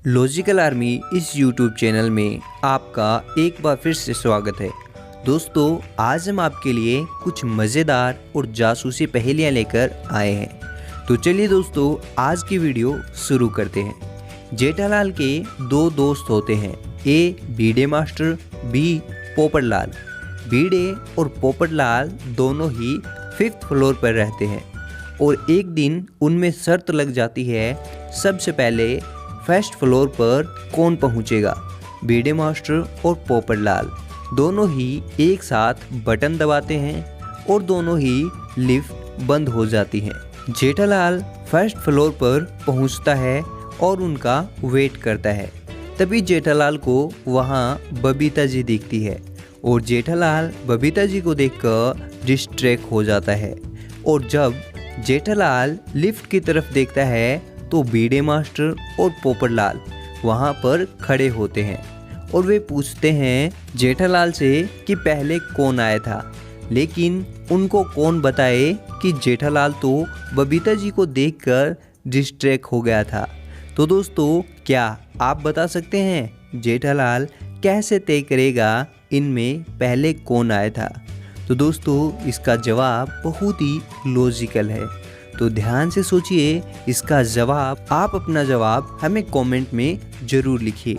Logical army इस YouTube channel में आपका एक बार फिर से स्वागत है। दोस्तों, आज हम आपके लिए कुछ मज़ेदार और जासूसी पहेलियां लेकर आए हैं। तो चलिए दोस्तों, आज की वीडियो शुरू करते हैं। जेठालाल के दो दोस्त होते हैं, ए भिड़े मास्टर, बी पोपटलाल। भिड़े और पोपटलाल दोनों ही 5th फ्लोर पर रहते हैं और एक दिन उनमें शर्त लग जाती है, सबसे पहले फर्स्ट फ्लोर पर कौन पहुंचेगा। भिड़े मास्टर और पोपटलाल दोनों ही एक साथ बटन दबाते हैं और दोनों ही लिफ्ट बंद हो जाती है। जेठालाल फर्स्ट फ्लोर पर पहुंचता है और उनका वेट करता है। तभी जेठालाल को वहां बबीता जी दिखती है और जेठालाल बबीता जी को देखकर डिस्ट्रैक्ट हो जाता है। और जब जेठालाल लिफ्ट की तरफ देखता है तो भिड़े मास्टर और पोपटलाल वहाँ पर खड़े होते हैं और वे पूछते हैं जेठालाल से कि पहले कौन आया था। लेकिन उनको कौन बताए कि जेठालाल तो बबीता जी को देखकर डिस्ट्रैक्ट हो गया था। तो दोस्तों, क्या आप बता सकते हैं जेठालाल कैसे तय करेगा इनमें पहले कौन आया था? तो दोस्तों, इसका जवाब बहुत ही लॉजिकल है। तो ध्यान से सोचिए इसका जवाब। आप अपना जवाब हमें कमेंट में ज़रूर लिखिए।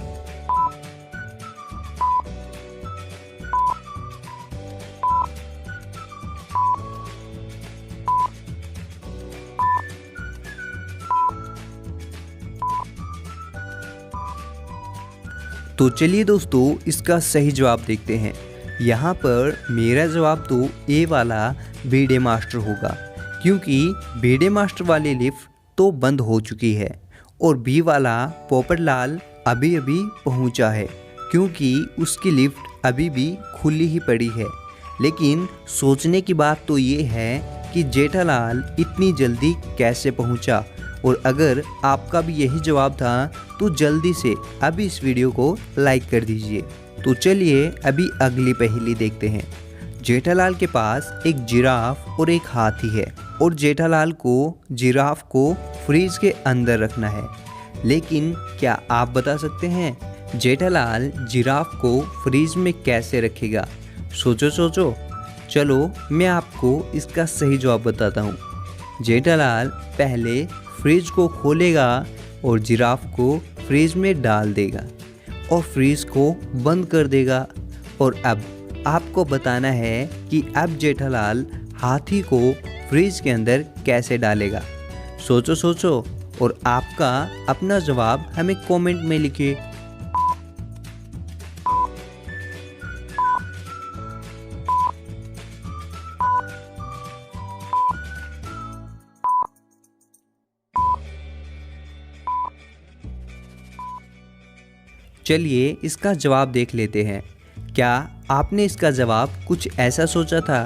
तो चलिए दोस्तों, इसका सही जवाब देखते हैं। यहाँ पर मेरा जवाब तो ए वाला भिड़े मास्टर होगा, क्योंकि भिड़े मास्टर वाली लिफ्ट तो बंद हो चुकी है और बी वाला पोपटलाल अभी अभी पहुंचा है, क्योंकि उसकी लिफ्ट अभी भी खुली ही पड़ी है। लेकिन सोचने की बात तो ये है कि जेठालाल इतनी जल्दी कैसे पहुंचा। और अगर आपका भी यही जवाब था तो जल्दी से अभी इस वीडियो को लाइक कर दीजिए। तो चलिए अभी अगली पहेली देखते हैं। जेठालाल के पास एक जिराफ और एक हाथी है और जेठालाल को जिराफ को फ्रीज के अंदर रखना है। लेकिन क्या आप बता सकते हैं जेठालाल जिराफ को फ्रीज में कैसे रखेगा? सोचो। चलो मैं आपको इसका सही जवाब बताता हूँ। जेठालाल पहले फ्रिज को खोलेगा और जिराफ को फ्रिज में डाल देगा और फ्रिज को बंद कर देगा। और अब आपको बताना है कि अब जेठालाल हाथी को फ्रिज के अंदर कैसे डालेगा। सोचो और आपका अपना जवाब हमें कमेंट में लिखिए। चलिए इसका जवाब देख लेते हैं। क्या आपने इसका जवाब कुछ ऐसा सोचा था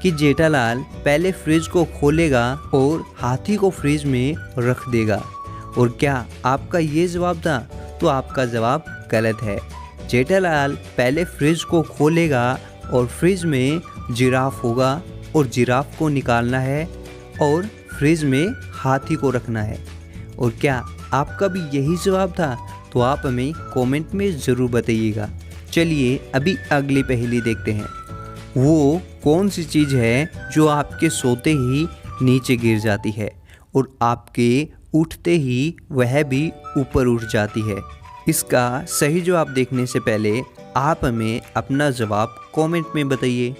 कि जेठालाल पहले फ्रिज को खोलेगा और हाथी को फ्रिज में रख देगा? और क्या आपका ये जवाब था? तो आपका जवाब गलत है। जेठालाल पहले फ्रिज को खोलेगा और फ्रिज में जिराफ होगा और जिराफ को निकालना है और फ्रिज में हाथी को रखना है। और क्या आपका भी यही जवाब था? तो आप हमें कमेंट में ज़रूर बताइएगा। चलिए अभी अगली पहेली देखते हैं। वो कौन सी चीज़ है जो आपके सोते ही नीचे गिर जाती है और आपके उठते ही वह भी ऊपर उठ जाती है? इसका सही जवाब देखने से पहले आप हमें अपना जवाब कमेंट में बताइए।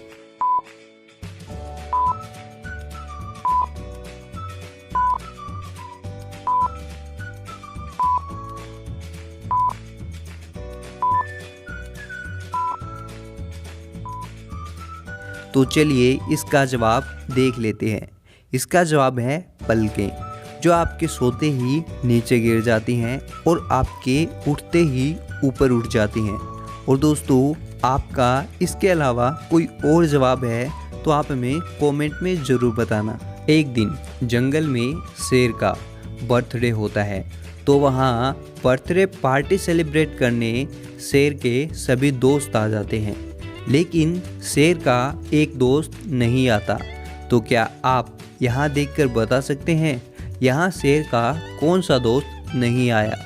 तो चलिए इसका जवाब देख लेते हैं। इसका जवाब है पलकें, जो आपके सोते ही नीचे गिर जाती हैं और आपके उठते ही ऊपर उठ जाती हैं। और दोस्तों, आपका इसके अलावा कोई और जवाब है तो आप हमें कमेंट में ज़रूर बताना। एक दिन जंगल में शेर का बर्थडे होता है, तो वहाँ बर्थडे पार्टी सेलिब्रेट करने शेर के सभी दोस्त आ जाते हैं। लेकिन शेर का एक दोस्त नहीं आता। तो क्या आप यहाँ देखकर बता सकते हैं यहाँ शेर का कौन सा दोस्त नहीं आया?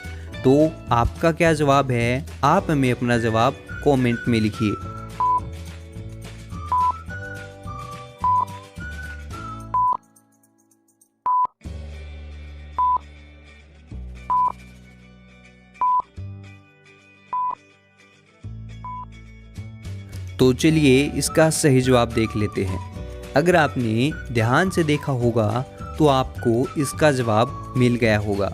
तो आपका क्या जवाब है, आप हमें अपना जवाब कमेंट में लिखिए। तो चलिए इसका सही जवाब देख लेते हैं। अगर आपने ध्यान से देखा होगा तो आपको इसका जवाब मिल गया होगा।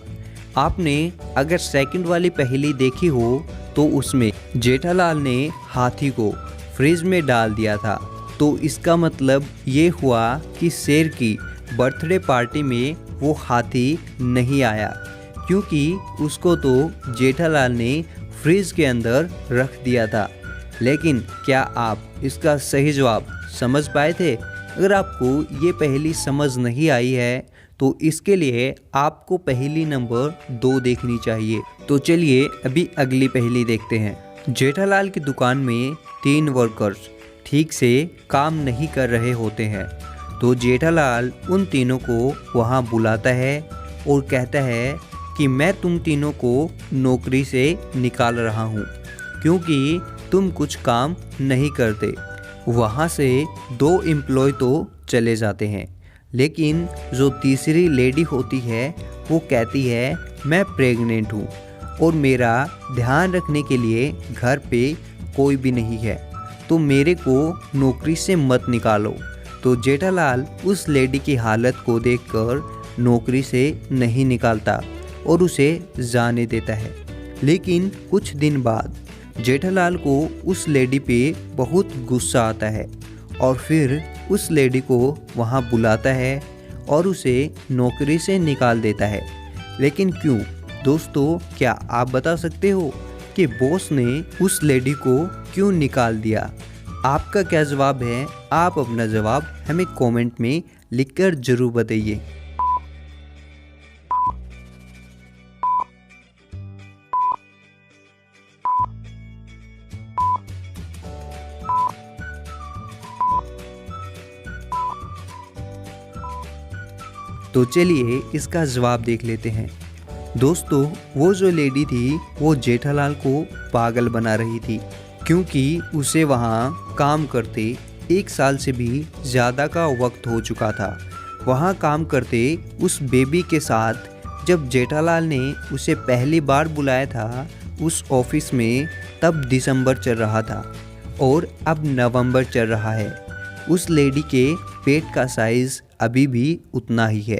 आपने अगर सेकंड वाली पहेली देखी हो तो उसमें जेठालाल ने हाथी को फ्रिज में डाल दिया था। तो इसका मतलब ये हुआ कि शेर की बर्थडे पार्टी में वो हाथी नहीं आया, क्योंकि उसको तो जेठालाल ने फ्रिज के अंदर रख दिया था। लेकिन क्या आप इसका सही जवाब समझ पाए थे? अगर आपको ये पहेली समझ नहीं आई है तो इसके लिए आपको पहेली नंबर 2 देखनी चाहिए। तो चलिए अभी अगली पहेली देखते हैं। जेठालाल की दुकान में 3 वर्कर्स ठीक से काम नहीं कर रहे होते हैं। तो जेठालाल उन तीनों को वहाँ बुलाता है और कहता है कि मैं तुम तीनों को नौकरी से निकाल रहा हूँ, क्योंकि तुम कुछ काम नहीं करते। वहाँ से 2 एम्प्लॉय तो चले जाते हैं, लेकिन जो तीसरी लेडी होती है वो कहती है मैं प्रेग्नेंट हूँ और मेरा ध्यान रखने के लिए घर पे कोई भी नहीं है, तो मेरे को नौकरी से मत निकालो। तो जेठालाल उस लेडी की हालत को देखकर नौकरी से नहीं निकालता और उसे जाने देता है। लेकिन कुछ दिन बाद जेठालाल को उस लेडी पे बहुत गुस्सा आता है और फिर उस लेडी को वहाँ बुलाता है और उसे नौकरी से निकाल देता है। लेकिन क्यों दोस्तों, क्या आप बता सकते हो कि बॉस ने उस लेडी को क्यों निकाल दिया? आपका क्या जवाब है? आप अपना जवाब हमें कमेंट में लिखकर ज़रूर बताइए। तो चलिए इसका जवाब देख लेते हैं। दोस्तों, वो जो लेडी थी वो जेठालाल को पागल बना रही थी, क्योंकि उसे वहाँ काम करते 1 साल से भी ज़्यादा का वक्त हो चुका था। वहाँ काम करते उस बेबी के साथ जब जेठालाल ने उसे पहली बार बुलाया था उस ऑफिस में, तब दिसंबर चल रहा था और अब नवंबर चल रहा है। उस लेडी के पेट का साइज़ अभी भी उतना ही है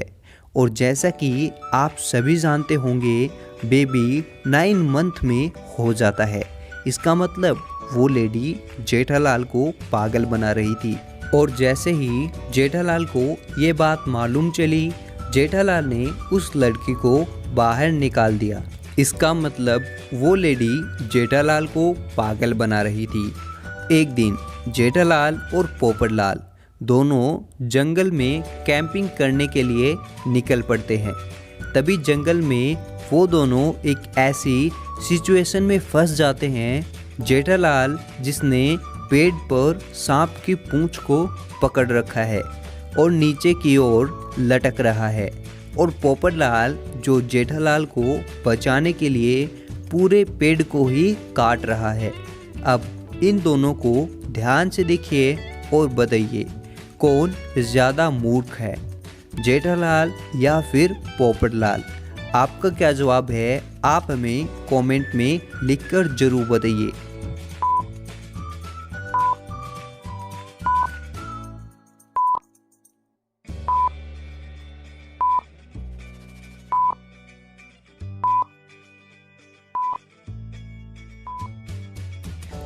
और जैसा कि आप सभी जानते होंगे, बेबी 9 मंथ में हो जाता है। इसका मतलब वो लेडी जेठालाल को पागल बना रही थी और जैसे ही जेठालाल को ये बात मालूम चली, जेठालाल ने उस लड़की को बाहर निकाल दिया। इसका मतलब वो लेडी जेठालाल को पागल बना रही थी। एक दिन जेठालाल और पोपटलाल दोनों जंगल में कैंपिंग करने के लिए निकल पड़ते हैं। तभी जंगल में वो दोनों एक ऐसी सिचुएशन में फंस जाते हैं, जेठालाल जिसने पेड़ पर सांप की पूंछ को पकड़ रखा है और नीचे की ओर लटक रहा है, और पोपटलाल जो जेठालाल को बचाने के लिए पूरे पेड़ को ही काट रहा है। अब इन दोनों को ध्यान से देखिए और बताइए कौन ज़्यादा मूर्ख है, जेठालाल या फिर पोपटलाल? आपका क्या जवाब है? आप हमें कमेंट में लिखकर ज़रूर बताइए।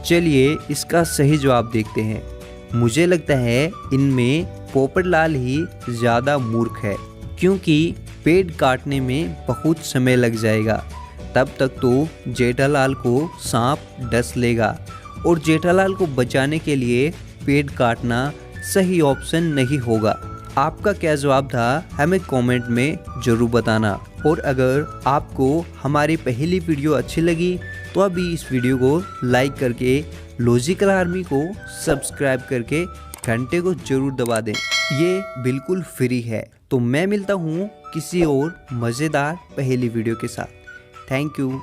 चलिए इसका सही जवाब देखते हैं। मुझे लगता है इनमें पोपटलाल ही ज़्यादा मूर्ख है, क्योंकि पेड़ काटने में बहुत समय लग जाएगा। तब तक तो जेठालाल को सांप डस लेगा और जेठालाल को बचाने के लिए पेड़ काटना सही ऑप्शन नहीं होगा। आपका क्या जवाब था हमें कमेंट में ज़रूर बताना। और अगर आपको हमारी पहली वीडियो अच्छी लगी तो अभी इस वीडियो को लाइक करके लॉजिकल आर्मी को सब्सक्राइब करके घंटे को ज़रूर दबा दें। ये बिल्कुल फ्री है। तो मैं मिलता हूँ किसी और मज़ेदार पहली वीडियो के साथ। Thank you.